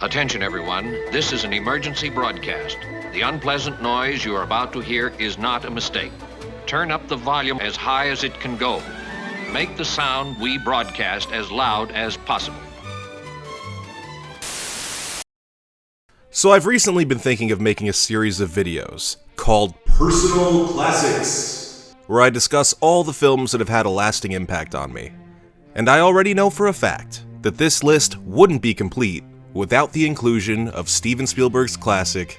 Attention everyone, this is an emergency broadcast. The unpleasant noise you are about to hear is not a mistake. Turn up the volume as high as it can go. Make the sound we broadcast as loud as possible. So I've recently been thinking of making a series of videos called Personal Classics, where I discuss all the films that have had a lasting impact on me. And I already know for a fact that this list wouldn't be complete without the inclusion of Steven Spielberg's classic,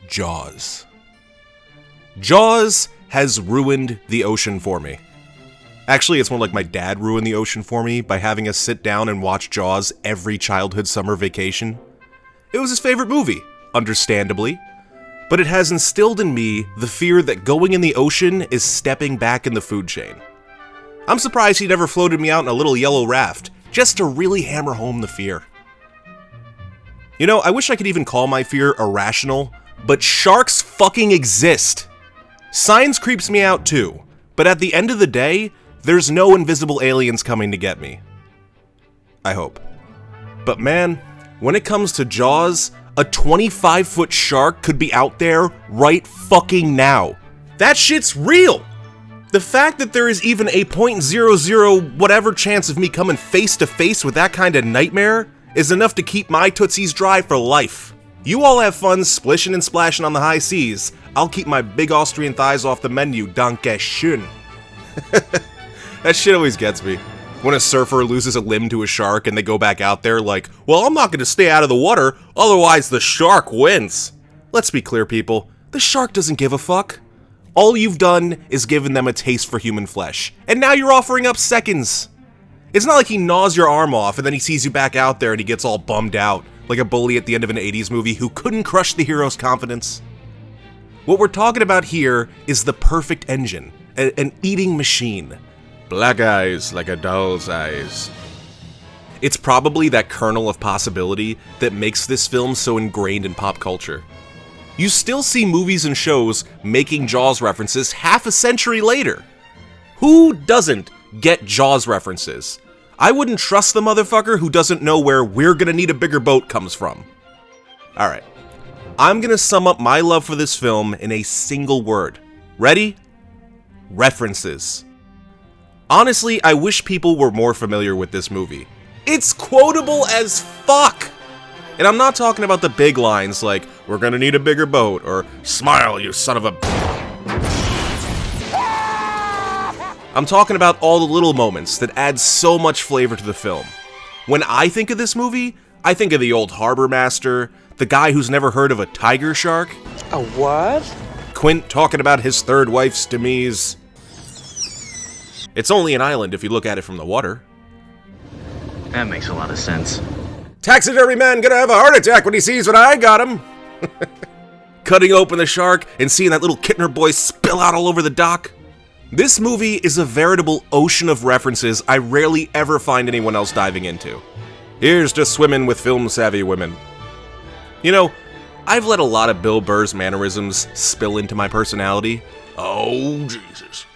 Jaws. Jaws has ruined the ocean for me. Actually, it's more like my dad ruined the ocean for me by having us sit down and watch Jaws every childhood summer vacation. It was his favorite movie, understandably, but it has instilled in me the fear that going in the ocean is stepping back in the food chain. I'm surprised he never floated me out in a little yellow raft, just to really hammer home the fear. You know, I wish I could even call my fear irrational, but sharks fucking exist. Science creeps me out too, but at the end of the day, there's no invisible aliens coming to get me. I hope. But man, when it comes to Jaws, a 25-foot shark could be out there right fucking now. That shit's real! The fact that there is even a .00 whatever chance of me coming face to face with that kind of nightmare is enough to keep my tootsies dry for life. You all have fun splishing and splashing on the high seas. I'll keep my big Austrian thighs off the menu, danke schön. That shit always gets me. When a surfer loses a limb to a shark and they go back out there like, well, I'm not going to stay out of the water, otherwise the shark wins. Let's be clear, people. The shark doesn't give a fuck. All you've done is given them a taste for human flesh, and now you're offering up seconds. It's not like he gnaws your arm off and then he sees you back out there and he gets all bummed out, like a bully at the end of an 80s movie who couldn't crush the hero's confidence. What we're talking about here is the perfect engine, an eating machine. Black eyes like a doll's eyes. It's probably that kernel of possibility that makes this film so ingrained in pop culture. You still see movies and shows making Jaws references half a century later. Who doesn't get Jaws references? I wouldn't trust the motherfucker who doesn't know where "we're gonna need a bigger boat" comes from. Alright, I'm gonna sum up my love for this film in a single word. Ready? References. Honestly, I wish people were more familiar with this movie. It's quotable as fuck! And I'm not talking about the big lines like, "we're gonna need a bigger boat," or "smile, you son of a..." I'm talking about all the little moments that add so much flavor to the film. When I think of this movie, I think of the old harbor master, the guy who's never heard of a tiger shark. A what? Quint talking about his third wife's demise. It's only an island if you look at it from the water. That makes a lot of sense. Taxidermy man gonna have a heart attack when he sees what I got him. Cutting open the shark and seeing that little Kittner boy spill out all over the dock. This movie is a veritable ocean of references I rarely ever find anyone else diving into. Here's to swimming with film-savvy women. You know, I've let a lot of Bill Burr's mannerisms spill into my personality. Oh, Jesus.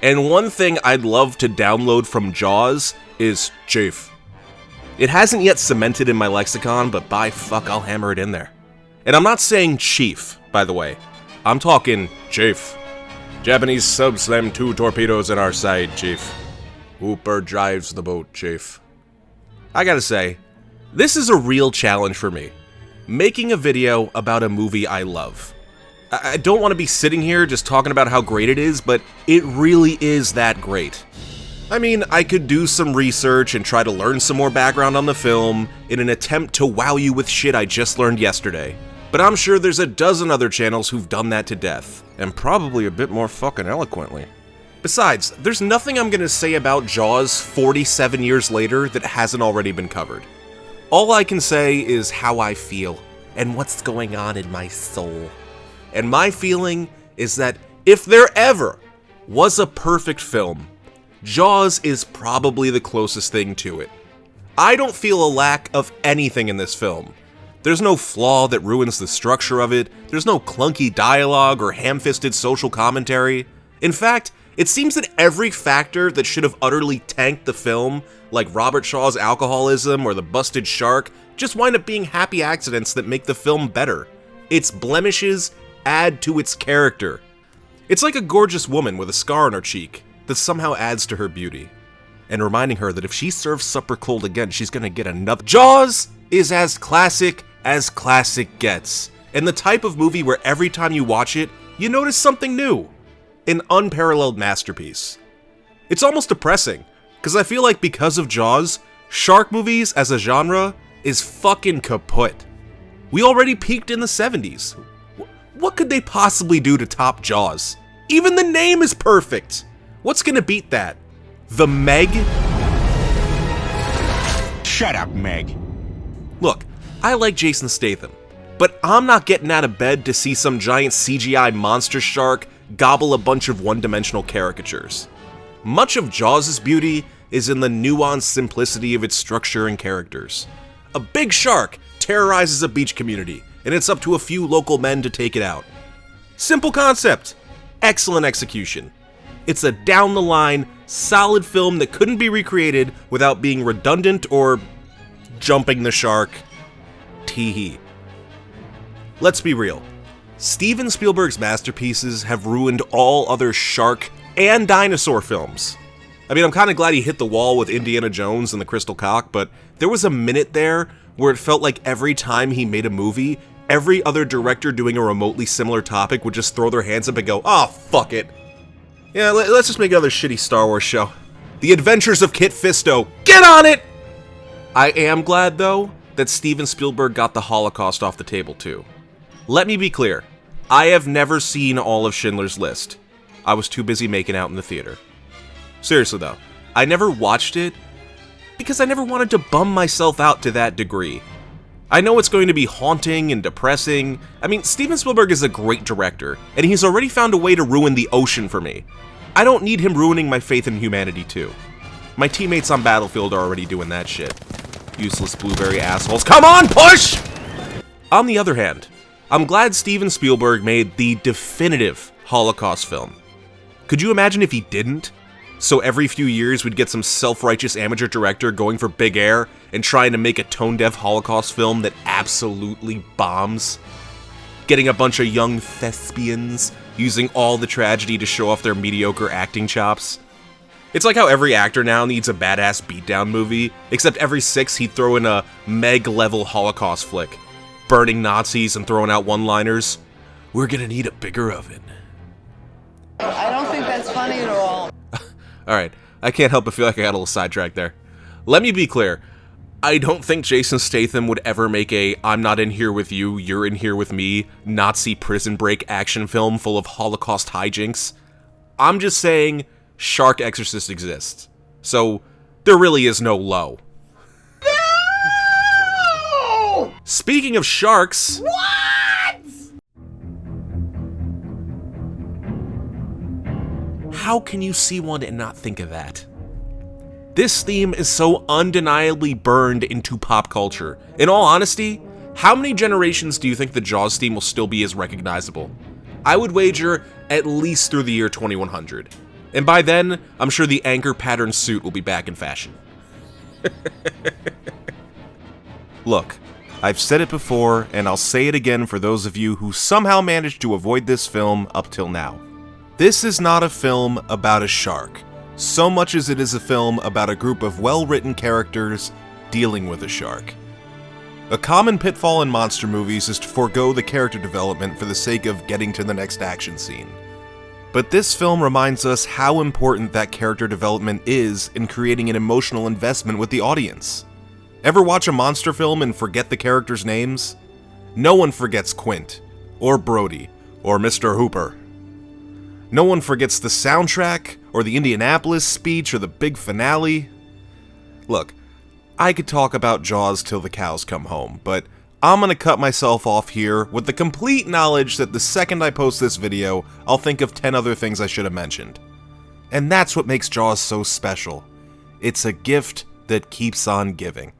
And one thing I'd love to download from Jaws is Chief. It hasn't yet cemented in my lexicon, but by fuck, I'll hammer it in there. And I'm not saying Chief, by the way. I'm talking Chief. Japanese sub slam 2 torpedoes in our side, Chief. Hooper drives the boat, Chief. I gotta say, this is a real challenge for me. Making a video about a movie I love. I don't want to be sitting here just talking about how great it is, but it really is that great. I mean, I could do some research and try to learn some more background on the film in an attempt to wow you with shit I just learned yesterday. But I'm sure there's a dozen other channels who've done that to death, and probably a bit more fucking eloquently. Besides, there's nothing I'm gonna say about Jaws 47 years later that hasn't already been covered. All I can say is how I feel, and what's going on in my soul. And my feeling is that if there ever was a perfect film, Jaws is probably the closest thing to it. I don't feel a lack of anything in this film. There's no flaw that ruins the structure of it, there's no clunky dialogue or ham-fisted social commentary. In fact, It seems that every factor that should have utterly tanked the film, like Robert Shaw's alcoholism or the busted shark, just wind up being happy accidents that make the film better. Its blemishes add to its character. It's like a gorgeous woman with a scar on her cheek that somehow adds to her beauty, and reminding her that if she serves supper cold again, she's gonna get another. Jaws is as classic gets, and the type of movie where every time you watch it, you notice something new. An unparalleled masterpiece. It's almost depressing, because I feel like because of Jaws, shark movies as a genre is fucking kaput. We already peaked in the 70s. What could they possibly do to top Jaws? Even the name is perfect! What's gonna beat that? The Meg? Shut up, Meg. Look, I like Jason Statham, but I'm not getting out of bed to see some giant CGI monster shark gobble a bunch of one-dimensional caricatures. Much of Jaws' beauty is in the nuanced simplicity of its structure and characters. A big shark terrorizes a beach community, and it's up to a few local men to take it out. Simple concept, excellent execution. It's a down-the-line, solid film that couldn't be recreated without being redundant or jumping the shark. Tee-hee. Let's be real. Steven Spielberg's masterpieces have ruined all other shark and dinosaur films. I mean, I'm kind of glad he hit the wall with Indiana Jones and the Crystal Cock, but there was a minute there where it felt like every time he made a movie, every other director doing a remotely similar topic would just throw their hands up and go, "Oh, fuck it. Yeah, let's just make another shitty Star Wars show. The Adventures of Kit Fisto. Get on it!" I am glad, though, that Steven Spielberg got the Holocaust off the table, too. Let me be clear. I have never seen all of Schindler's List. I was too busy making out in the theater. Seriously, though, I never watched it because I never wanted to bum myself out to that degree. I know it's going to be haunting and depressing. I mean, Steven Spielberg is a great director, and he's already found a way to ruin the ocean for me. I don't need him ruining my faith in humanity, too. My teammates on Battlefield are already doing that shit. Useless blueberry assholes. Come on, push! On the other hand, I'm glad Steven Spielberg made the definitive Holocaust film. Could you imagine if he didn't? So every few years we'd get some self-righteous amateur director going for big air and trying to make a tone-deaf Holocaust film that absolutely bombs? Getting a bunch of young thespians using all the tragedy to show off their mediocre acting chops? It's like how every actor now needs a badass beatdown movie, except every 6 he'd throw in a Meg-level Holocaust flick. Burning Nazis and throwing out one-liners. We're gonna need a bigger oven. I don't think that's funny at all. Alright, I can't help but feel like I got a little sidetracked there. Let me be clear. I don't think Jason Statham would ever make a I'm not in here with you, you're in here with me Nazi prison break action film full of Holocaust hijinks. I'm just saying Shark Exorcist exists. So, there really is no low. Speaking of sharks... What? How can you see one and not think of that? This theme is so undeniably burned into pop culture. In all honesty, how many generations do you think the Jaws theme will still be as recognizable? I would wager at least through the year 2100. And by then, I'm sure the anchor pattern suit will be back in fashion. Look, I've said it before, and I'll say it again for those of you who somehow managed to avoid this film up till now. This is not a film about a shark, so much as it is a film about a group of well-written characters dealing with a shark. A common pitfall in monster movies is to forego the character development for the sake of getting to the next action scene. But this film reminds us how important that character development is in creating an emotional investment with the audience. Ever watch a monster film and forget the characters' names? No one forgets Quint, or Brody, or Mr. Hooper. No one forgets the soundtrack, or the Indianapolis speech, or the big finale. Look, I could talk about Jaws till the cows come home, but I'm gonna cut myself off here with the complete knowledge that the second I post this video, I'll think of 10 other things I should have mentioned. And that's what makes Jaws so special. It's a gift that keeps on giving.